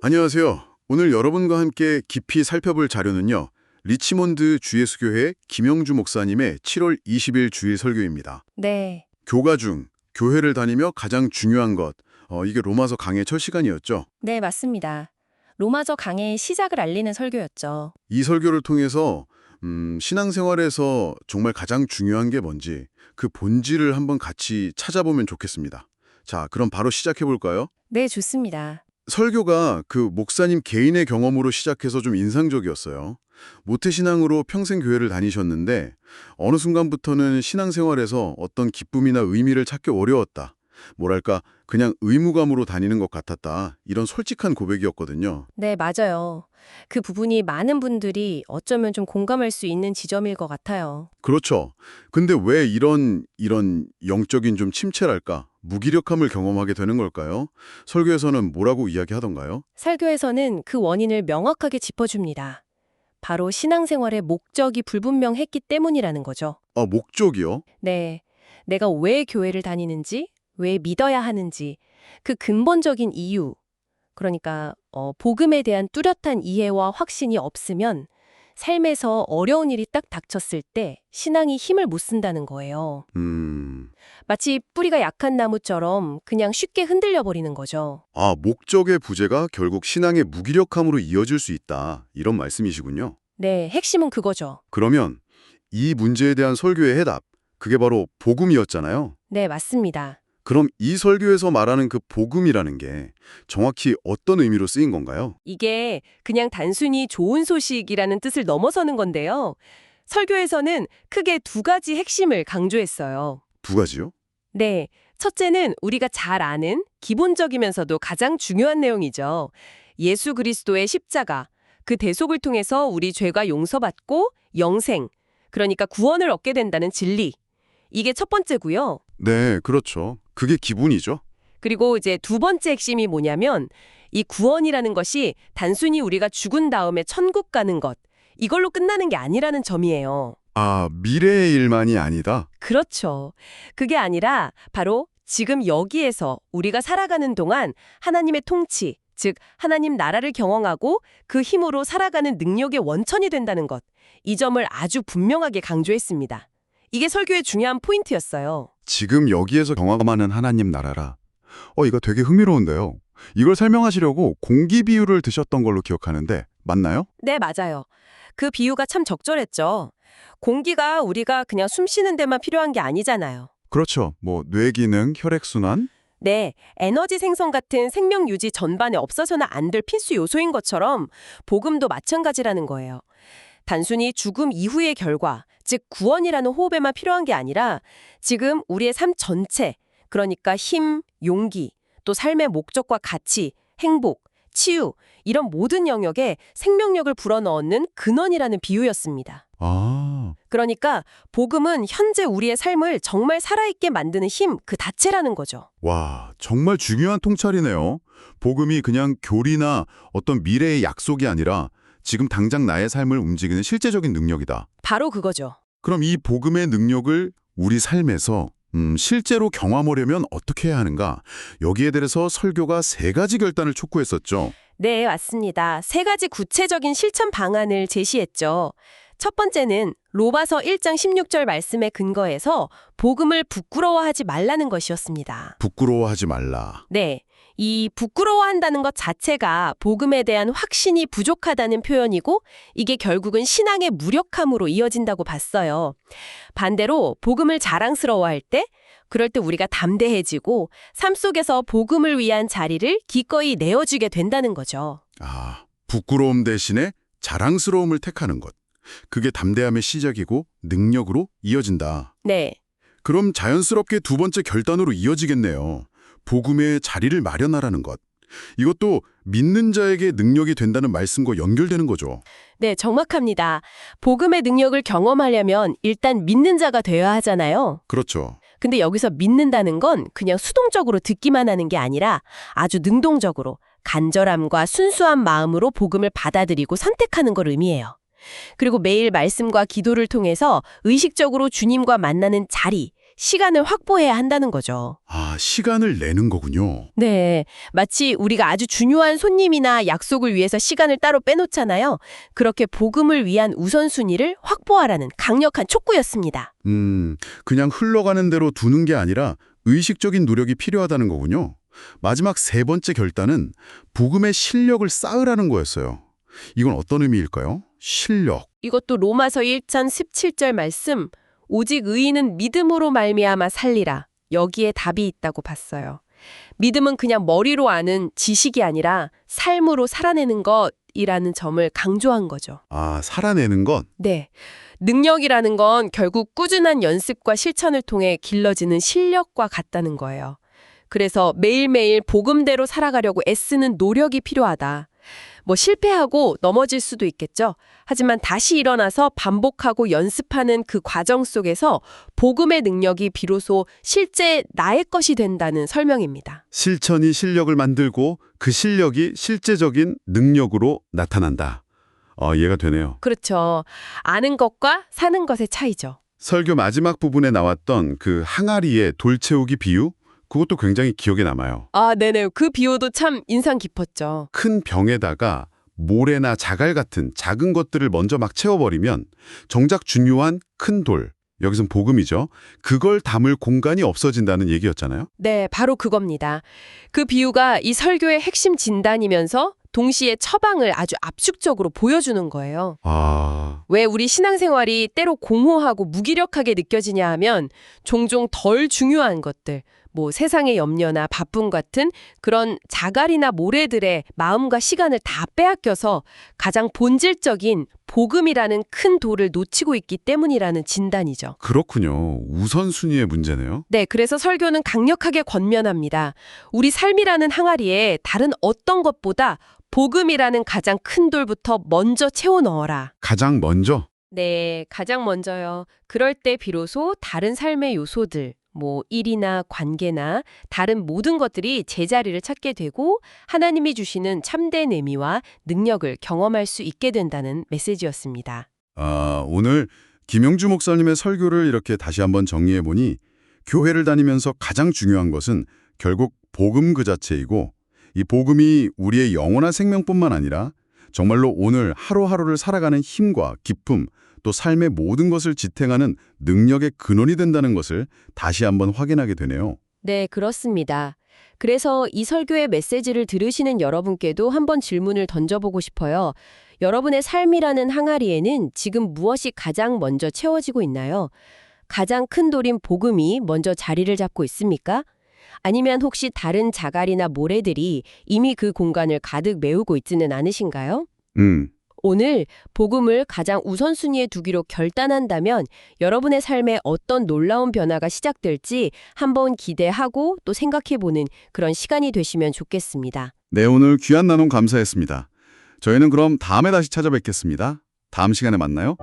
안녕하세요. 오늘 여러분과 함께 깊이 살펴볼 자료는요. 리치몬드 주예수교회 김영주 목사님의 7월 20일 주일 설교입니다. 네, 교가 중 교회를 다니며 가장 중요한 것, 이게 로마서 강해 첫 시간이었죠. 네, 맞습니다. 로마저 강해의 시작을 알리는 설교였죠. 이 설교를 통해서 신앙생활에서 정말 가장 중요한 게 뭔지 그 본질을 한번 같이 찾아보면 좋겠습니다. 자, 그럼 바로 시작해 볼까요? 네, 좋습니다. 설교가 그 목사님 개인의 경험으로 시작해서 좀 인상적이었어요. 모태신앙으로 평생 교회를 다니셨는데 어느 순간부터는 신앙생활에서 어떤 기쁨이나 의미를 찾기 어려웠다. 뭐랄까 그냥 의무감으로 다니는 것 같았다. 이런 솔직한 고백이었거든요. 네, 맞아요. 그 부분이 많은 분들이 어쩌면 좀 공감할 수 있는 지점일 것 같아요. 그렇죠. 근데 왜 이런 영적인 좀 침체랄까? 무기력함을 경험하게 되는 걸까요? 설교에서는 뭐라고 이야기하던가요? 설교에서는 그 원인을 명확하게 짚어줍니다. 바로 신앙생활의 목적이 불분명했기 때문이라는 거죠. 아, 목적이요? 네, 내가 왜 교회를 다니는지, 왜 믿어야 하는지, 그 근본적인 이유, 그러니까 복음에 대한 뚜렷한 이해와 확신이 없으면 삶에서 어려운 일이 딱 닥쳤을 때 신앙이 힘을 못 쓴다는 거예요. 마치 뿌리가 약한 나무처럼 그냥 쉽게 흔들려 버리는 거죠. 아, 목적의 부재가 결국 신앙의 무기력함으로 이어질 수 있다. 이런 말씀이시군요. 네, 핵심은 그거죠. 그러면 이 문제에 대한 설교의 해답, 그게 바로 복음이었잖아요. 네, 맞습니다. 그럼 이 설교에서 말하는 그 복음이라는 게 정확히 어떤 의미로 쓰인 건가요? 이게 그냥 단순히 좋은 소식이라는 뜻을 넘어서는 건데요. 설교에서는 크게 두 가지 핵심을 강조했어요. 두 가지요? 네, 첫째는 우리가 잘 아는 기본적이면서도 가장 중요한 내용이죠. 예수 그리스도의 십자가, 그 대속을 통해서 우리 죄가 용서받고 영생, 그러니까 구원을 얻게 된다는 진리. 이게 첫 번째고요. 네, 그렇죠. 그게 기본이죠. 그리고 이제 두 번째 핵심이 뭐냐면 이 구원이라는 것이 단순히 우리가 죽은 다음에 천국 가는 것, 이걸로 끝나는 게 아니라는 점이에요. 아, 미래의 일만이 아니다. 그렇죠. 그게 아니라 바로 지금 여기에서 우리가 살아가는 동안 하나님의 통치, 즉 하나님 나라를 경험하고 그 힘으로 살아가는 능력의 원천이 된다는 것. 이 점을 아주 분명하게 강조했습니다. 이게 설교의 중요한 포인트였어요. 지금 여기에서 경험하는 하나님 나라라. 이거 되게 흥미로운데요. 이걸 설명하시려고 공기 비유를 드셨던 걸로 기억하는데 맞나요? 네, 맞아요. 그 비유가 참 적절했죠. 공기가 우리가 그냥 숨 쉬는 데만 필요한 게 아니잖아요. 그렇죠. 뭐 뇌기능, 혈액순환. 네, 에너지 생성 같은 생명 유지 전반에 없어서는 안 될 필수 요소인 것처럼 복음도 마찬가지라는 거예요. 단순히 죽음 이후의 결과, 즉 구원이라는 호흡에만 필요한 게 아니라 지금 우리의 삶 전체, 그러니까 힘, 용기, 또 삶의 목적과 가치, 행복, 치유, 이런 모든 영역에 생명력을 불어넣는 근원이라는 비유였습니다. 아, 그러니까 복음은 현재 우리의 삶을 정말 살아있게 만드는 힘 그 자체라는 거죠. 와, 정말 중요한 통찰이네요. 복음이 그냥 교리나 어떤 미래의 약속이 아니라 지금 당장 나의 삶을 움직이는 실제적인 능력이다. 바로 그거죠. 그럼 이 복음의 능력을 우리 삶에서 실제로 경험하려면 어떻게 해야 하는가? 여기에 대해서 설교가 세 가지 결단을 촉구했었죠. 네, 맞습니다. 세 가지 구체적인 실천 방안을 제시했죠. 첫 번째는 로마서 1장 16절 말씀에 근거해서 복음을 부끄러워하지 말라는 것이었습니다. 부끄러워하지 말라. 네, 이 부끄러워한다는 것 자체가 복음에 대한 확신이 부족하다는 표현이고 이게 결국은 신앙의 무력함으로 이어진다고 봤어요. 반대로 복음을 자랑스러워할 때 그럴 때 우리가 담대해지고 삶 속에서 복음을 위한 자리를 기꺼이 내어주게 된다는 거죠. 아, 부끄러움 대신에 자랑스러움을 택하는 것. 그게 담대함의 시작이고 능력으로 이어진다. 네. 그럼 자연스럽게 두 번째 결단으로 이어지겠네요. 복음의 자리를 마련하라는 것. 이것도 믿는 자에게 능력이 된다는 말씀과 연결되는 거죠. 네, 정확합니다. 복음의 능력을 경험하려면 일단 믿는 자가 되어야 하잖아요. 그렇죠. 근데 여기서 믿는다는 건 그냥 수동적으로 듣기만 하는 게 아니라 아주 능동적으로 간절함과 순수한 마음으로 복음을 받아들이고 선택하는 걸 의미해요. 그리고 매일 말씀과 기도를 통해서 의식적으로 주님과 만나는 자리, 시간을 확보해야 한다는 거죠. 아, 시간을 내는 거군요. 네, 마치 우리가 아주 중요한 손님이나 약속을 위해서 시간을 따로 빼놓잖아요. 그렇게 복음을 위한 우선순위를 확보하라는 강력한 촉구였습니다. 그냥 흘러가는 대로 두는 게 아니라 의식적인 노력이 필요하다는 거군요. 마지막 세 번째 결단은 복음의 실력을 쌓으라는 거였어요. 이건 어떤 의미일까요? 실력. 이것도 로마서 1장 17절 말씀, 오직 의인은 믿음으로 말미암아 살리라. 여기에 답이 있다고 봤어요. 믿음은 그냥 머리로 아는 지식이 아니라 삶으로 살아내는 것이라는 점을 강조한 거죠. 아, 살아내는 것? 네. 능력이라는 건 결국 꾸준한 연습과 실천을 통해 길러지는 실력과 같다는 거예요. 그래서 매일매일 복음대로 살아가려고 애쓰는 노력이 필요하다. 뭐 실패하고 넘어질 수도 있겠죠. 하지만 다시 일어나서 반복하고 연습하는 그 과정 속에서 복음의 능력이 비로소 실제 나의 것이 된다는 설명입니다. 실천이 실력을 만들고 그 실력이 실제적인 능력으로 나타난다. 이해가 되네요. 그렇죠. 아는 것과 사는 것의 차이죠. 설교 마지막 부분에 나왔던 그 항아리에 돌 채우기 비유? 그것도 굉장히 기억에 남아요. 아, 네네. 그 비유도 참 인상 깊었죠. 큰 병에다가 모래나 자갈 같은 작은 것들을 먼저 막 채워버리면 정작 중요한 큰 돌, 여기선 복음이죠. 그걸 담을 공간이 없어진다는 얘기였잖아요. 네, 바로 그겁니다. 그 비유가 이 설교의 핵심 진단이면서 동시에 처방을 아주 압축적으로 보여주는 거예요. 왜 우리 신앙생활이 때로 공허하고 무기력하게 느껴지냐 하면 종종 덜 중요한 것들, 뭐 세상의 염려나 바쁨 같은 그런 자갈이나 모래들의 마음과 시간을 다 빼앗겨서 가장 본질적인 복음이라는 큰 돌을 놓치고 있기 때문이라는 진단이죠. 그렇군요. 우선순위의 문제네요. 네, 그래서 설교는 강력하게 권면합니다. 우리 삶이라는 항아리에 다른 어떤 것보다 복음이라는 가장 큰 돌부터 먼저 채워 넣어라. 가장 먼저? 네, 가장 먼저요. 그럴 때 비로소 다른 삶의 요소들, 뭐 일이나 관계나 다른 모든 것들이 제자리를 찾게 되고 하나님이 주시는 참된 의미와 능력을 경험할 수 있게 된다는 메시지였습니다. 오늘 김영주 목사님의 설교를 이렇게 다시 한번 정리해보니 교회를 다니면서 가장 중요한 것은 결국 복음 그 자체이고 이 복음이 우리의 영원한 생명뿐만 아니라 정말로 오늘 하루하루를 살아가는 힘과 기쁨 또 삶의 모든 것을 지탱하는 능력의 근원이 된다는 것을 다시 한번 확인하게 되네요. 네, 그렇습니다. 그래서 이 설교의 메시지를 들으시는 여러분께도 한번 질문을 던져보고 싶어요. 여러분의 삶이라는 항아리에는 지금 무엇이 가장 먼저 채워지고 있나요? 가장 큰 돌인 복음이 먼저 자리를 잡고 있습니까? 아니면 혹시 다른 자갈이나 모래들이 이미 그 공간을 가득 메우고 있지는 않으신가요? 오늘 복음을 가장 우선순위에 두기로 결단한다면 여러분의 삶에 어떤 놀라운 변화가 시작될지 한번 기대하고 또 생각해보는 그런 시간이 되시면 좋겠습니다. 네, 오늘 귀한 나눔 감사했습니다. 저희는 그럼 다음에 다시 찾아뵙겠습니다. 다음 시간에 만나요.